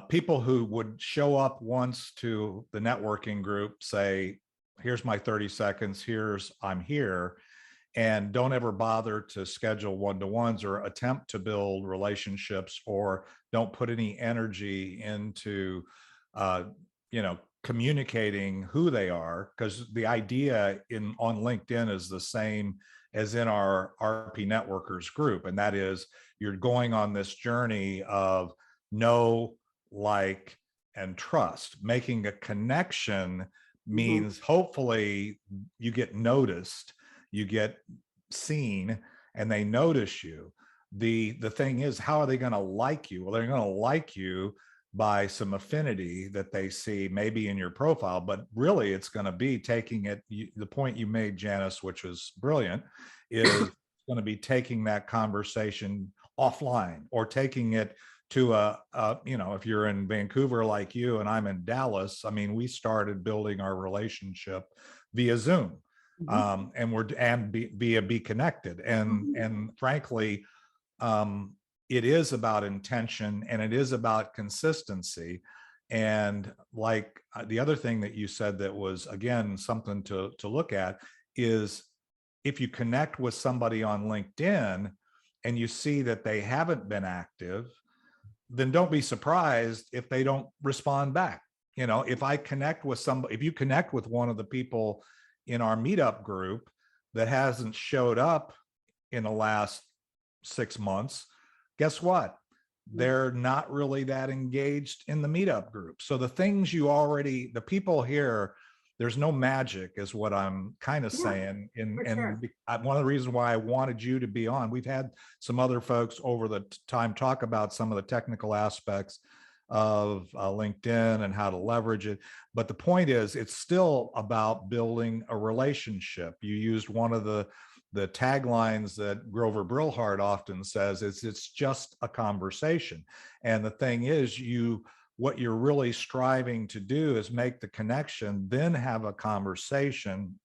people who would show up once to the networking group, say, here's my 30 seconds, I'm here, and don't ever bother to schedule one-to-ones or attempt to build relationships, or don't put any energy into, communicating who they are, because the idea on LinkedIn is the same as in our RP Networkers group, and that is you're going on this journey of know, like, and trust. Making a connection means hopefully you get noticed, you get seen, and they notice you. The thing is, how are they going to like you? Well, they're going to like you by some affinity that they see maybe in your profile, but really it's going to be taking it, the point you made, Janice, which was brilliant, is going to be taking that conversation offline, or taking it to if you're in Vancouver like you and I'm in Dallas. I mean, we started building our relationship via Zoom, and be connected, and frankly, it is about intention, and it is about consistency. And like the other thing that you said that was, again, something to look at is, if you connect with somebody on LinkedIn and you see that they haven't been active, then don't be surprised if they don't respond back. If I connect with somebody, if you connect with one of the people in our meetup group that hasn't showed up in the last 6 months, guess what? They're not really that engaged in the meetup group. So the people here, there's no magic, is what I'm kind of saying. And one of the reasons why I wanted you to be on, we've had some other folks over the time talk about some of the technical aspects of LinkedIn and how to leverage it. But the point is, it's still about building a relationship. You used one of the taglines that Grover Brilhart often says, is it's just a conversation. And the thing is, you what you're really striving to do is make the connection, then have a conversation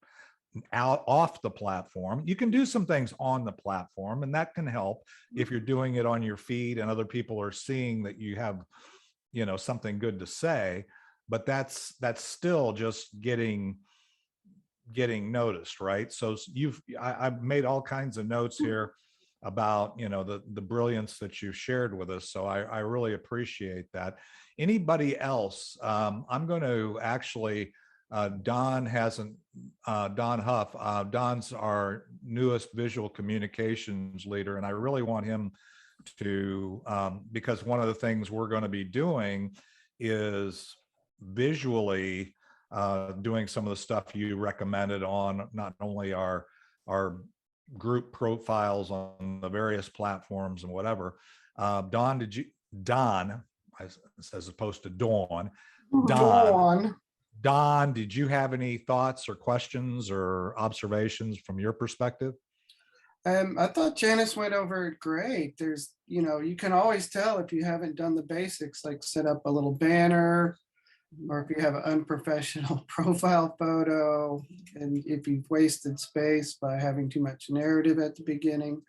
out off the platform. You can do some things on the platform, and that can help if you're doing it on your feed and other people are seeing that you have, you know, something good to say. But that's still just getting noticed, right? So I've made all kinds of notes here about, you know, the brilliance that you've shared with us. So I really appreciate that. Anybody else? I'm going to actually, Don hasn't, Don Huff, Don's our newest visual communications leader, and I really want him to, because one of the things we're going to be doing is visually doing some of the stuff you recommended on not only our group profiles on the various platforms and whatever. Don, as opposed to Dawn, Don, did you have any thoughts or questions or observations from your perspective? I thought Janice went over it great. There's, you know, you can always tell if you haven't done the basics, like set up a little banner, or if you have an unprofessional profile photo, and if you've wasted space by having too much narrative at the beginning.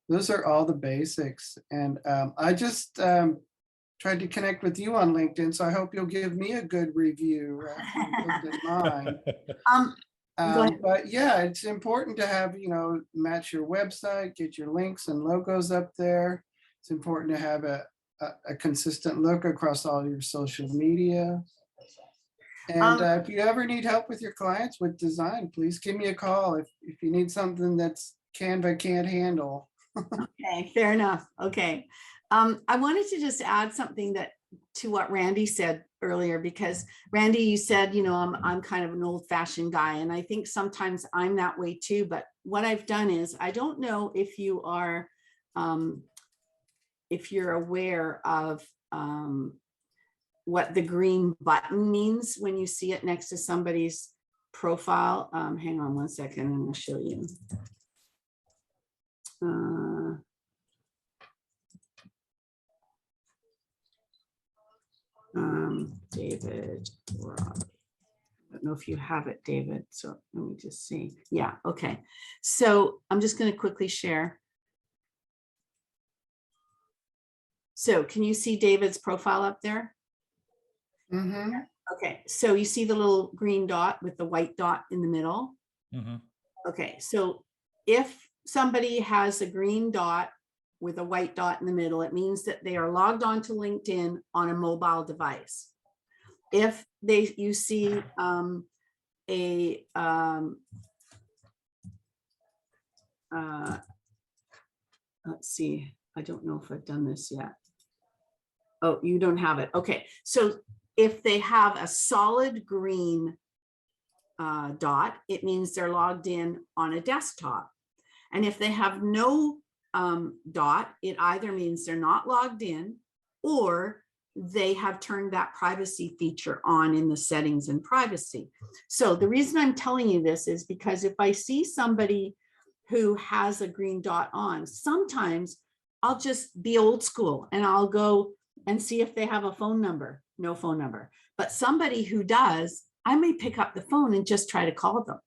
Those are all the basics. And I just tried to connect with you on LinkedIn, so I hope you'll give me a good review after you looked at mine. But yeah, it's important to have, you know, match your website, get your links and logos up there. It's important to have a consistent look across all your social media. And if you ever need help with your clients with design, please give me a call if you need something that's Canva can't handle. Okay, fair enough. Okay. I wanted to just add something to what Randy said earlier, because Randy, you said, you know, I'm kind of an old-fashioned guy, and I think sometimes I'm that way too. But what I've done is, I don't know if you are, if you're aware of what the green button means when you see it next to somebody's profile. Hang on one second and I'll show you. David, Rob. I don't know if you have it, David. So let me just see. Yeah, okay. So I'm just going to quickly share. So can you see David's profile up there? Mm-hmm. Okay, so you see the little green dot with the white dot in the middle? Mm-hmm. Okay, so if somebody has a green dot with a white dot in the middle, it means that they are logged on to LinkedIn on a mobile device. If you see let's see, I don't know if I've done this yet. Oh, you don't have it. Okay, so if they have a solid green dot, it means they're logged in on a desktop. And if they have no dot, it either means they're not logged in, or they have turned that privacy feature on in the settings and privacy. So the reason I'm telling you this is because if I see somebody who has a green dot on, sometimes I'll just be old school and I'll go and see if they have a phone number. No phone number. But somebody who does, I may pick up the phone and just try to call them.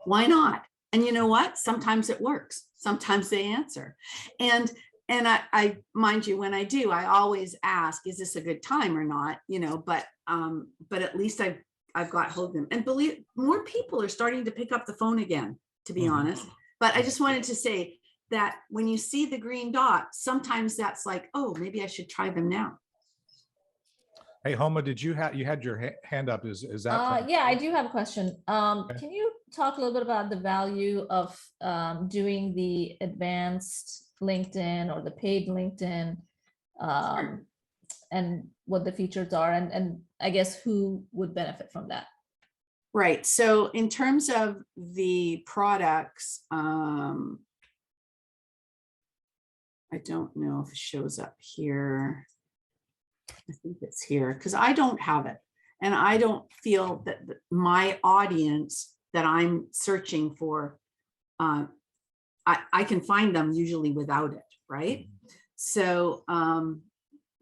Why not? And you know what? Sometimes it works. Sometimes they answer. And I mind you, when I do, I always ask, is this a good time or not? You know, but at least I've got hold of them. And believe more people are starting to pick up the phone again, to be honest. But I just wanted to say that when you see the green dot, sometimes that's like, oh, maybe I should try them now. Hey, Homa, did you had your hand up? Is that? Yeah, I do have a question. Can you talk a little bit about the value of doing the advanced LinkedIn or the paid LinkedIn, and what the features are, and I guess who would benefit from that? Right. So in terms of the products, I don't know if it shows up here. I think it's here because I don't have it. And I don't feel that my audience that I'm searching for, I can find them usually without it, right? So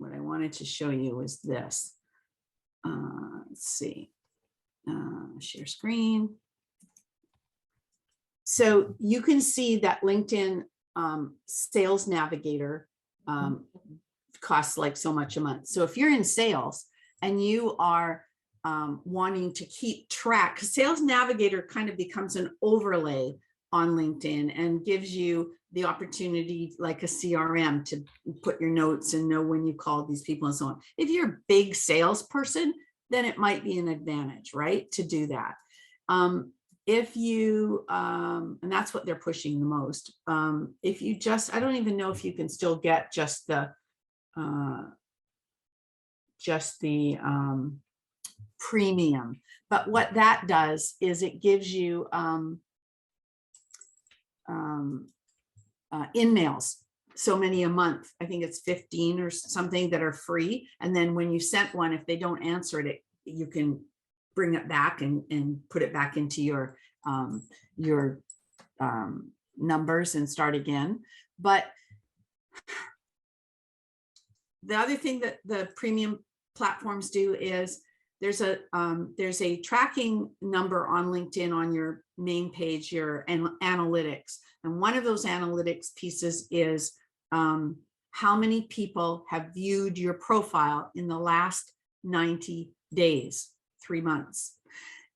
what I wanted to show you was this. Let's see, share screen. So you can see that LinkedIn Sales Navigator costs like so much a month. So if you're in sales and you are wanting to keep track, because Sales Navigator kind of becomes an overlay on LinkedIn and gives you the opportunity, like a CRM, to put your notes and know when you called these people and so on. If you're a big salesperson, then it might be an advantage, right, to do that. If you, and that's what they're pushing the most. If you just, I don't even know if you can still get just the premium, but what that does is it gives you in-mails, so many a month. I think it's 15 or something that are free. And then when you sent one, if they don't answer it, you can bring it back and put it back into your numbers and start again. But the other thing that the premium platforms do is there's a tracking number on LinkedIn on your main page, your analytics. And one of those analytics pieces is how many people have viewed your profile in the last 90 days, 3 months.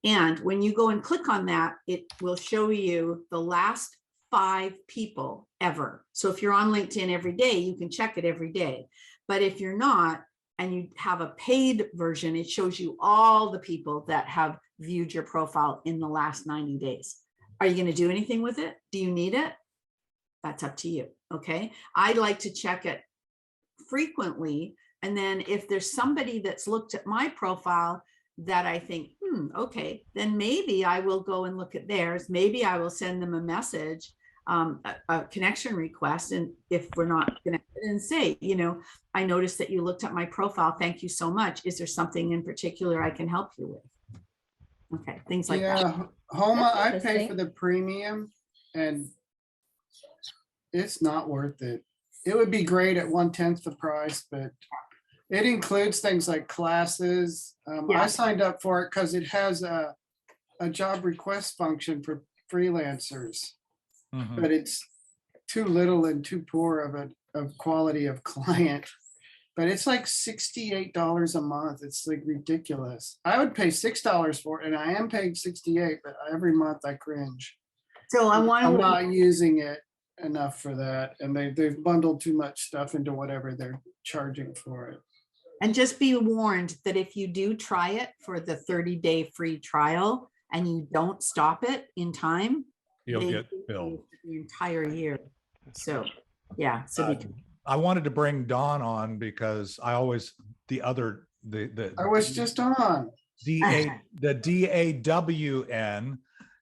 And when you go and click on that, it will show you the last 5 people ever. So if you're on LinkedIn every day, you can check it every day. But if you're not, and you have a paid version, it shows you all the people that have viewed your profile in the last 90 days. Are you going to do anything with it? Do you need it? That's up to you. Okay. I like to check it frequently. And then if there's somebody that's looked at my profile that I think, okay, then maybe I will go and look at theirs. Maybe I will send them a message, a connection request. And if we're not connected, and say, I noticed that you looked at my profile. Thank you so much. Is there something in particular I can help you with? Okay, things like that. Yeah, Homa, That's I pay interesting. for the premium and it's not worth it. It would be great at 1/10 the price, but it includes things like classes. Yeah. I signed up for it because it has a job request function for freelancers, Mhm. but it's too little and too poor of quality of client. But it's like $68 a month. It's like ridiculous. I would pay $6 for it, and I am paying $68, but every month I cringe. So I want I'm to, not using it enough for that, and they've bundled too much stuff into whatever they're charging for it. and just be warned that if you do try it for the 30-day free trial and you don't stop it in time, You'll they get give you billed. the entire year. So yeah, so I wanted to bring Dawn on because I always the I was just on. DAWN.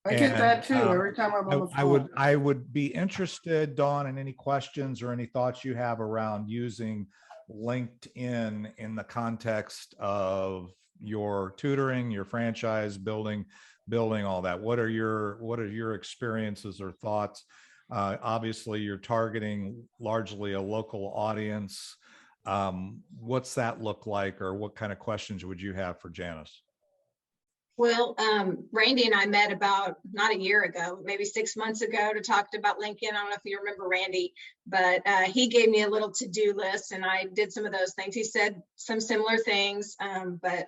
I get that too And, every time I'm on the phone. I would be interested, Dawn, in any questions or any thoughts you have around using LinkedIn in the context of your tutoring, your franchise building all that. What are your experiences or thoughts? Obviously, you're targeting largely a local audience. What's that look like, or what kind of questions would you have for Janice? Well, Randy and I met about not a year ago, maybe 6 months ago, to talk about LinkedIn. I don't know if you remember Randy, but he gave me a little to-do list and I did some of those things. He said some similar things, but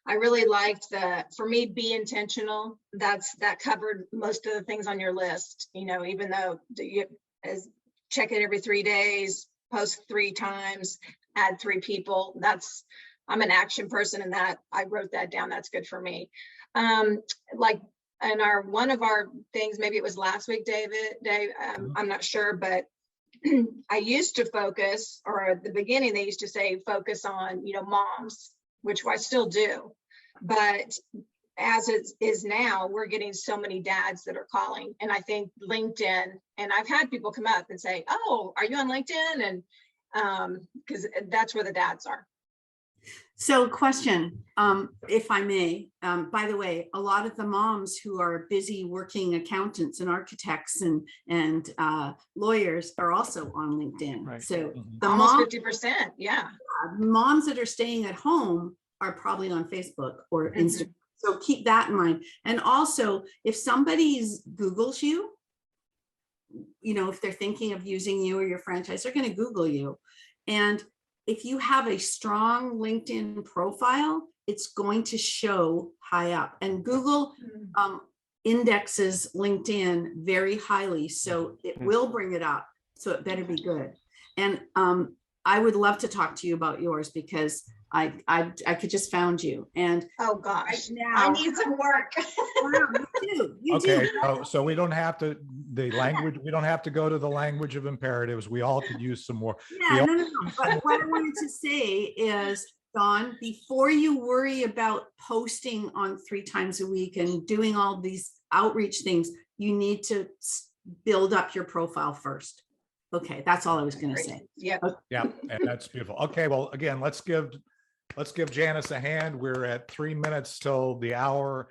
I really liked for me, be intentional. That covered most of the things on your list, even though you check it every 3 days, post 3 times, add 3 people. I'm an action person, and that I wrote that down. That's good for me. Like in one of our things, maybe it was last week, Dave, I'm not sure, but I used to focus, or at the beginning, they used to say focus on, moms, which I still do. But as it is now, we're getting so many dads that are calling. And I think LinkedIn, and I've had people come up and say, oh, are you on LinkedIn? And because that's where the dads are. So question, if I may, by the way, a lot of the moms who are busy working accountants and architects and lawyers are also on LinkedIn. Right. So Mhm. the Almost mom, 50%. Yeah. moms that are staying at home are probably on Facebook or Mhm. Instagram. So keep that in mind. And also, if somebody's Googles you, if they're thinking of using you or your franchise, they're going to Google you. And if you have a strong LinkedIn profile, it's going to show high up. And Google indexes LinkedIn very highly, so it will bring it up. So it better be good. And I would love to talk to you about yours, because I could just found you. And Oh gosh, right now, I need some work. you do. So we don't have to, we don't have to go to the language of imperatives. We all could use some more. Yeah, no. But what I wanted to say is, Dawn, before you worry about posting on 3 times a week and doing all these outreach things, you need to build up your profile first. Okay, that's all I was going to say. Yep. Yeah, and that's beautiful. Okay, well, again, let's give Janice a hand. We're at 3 minutes till the hour.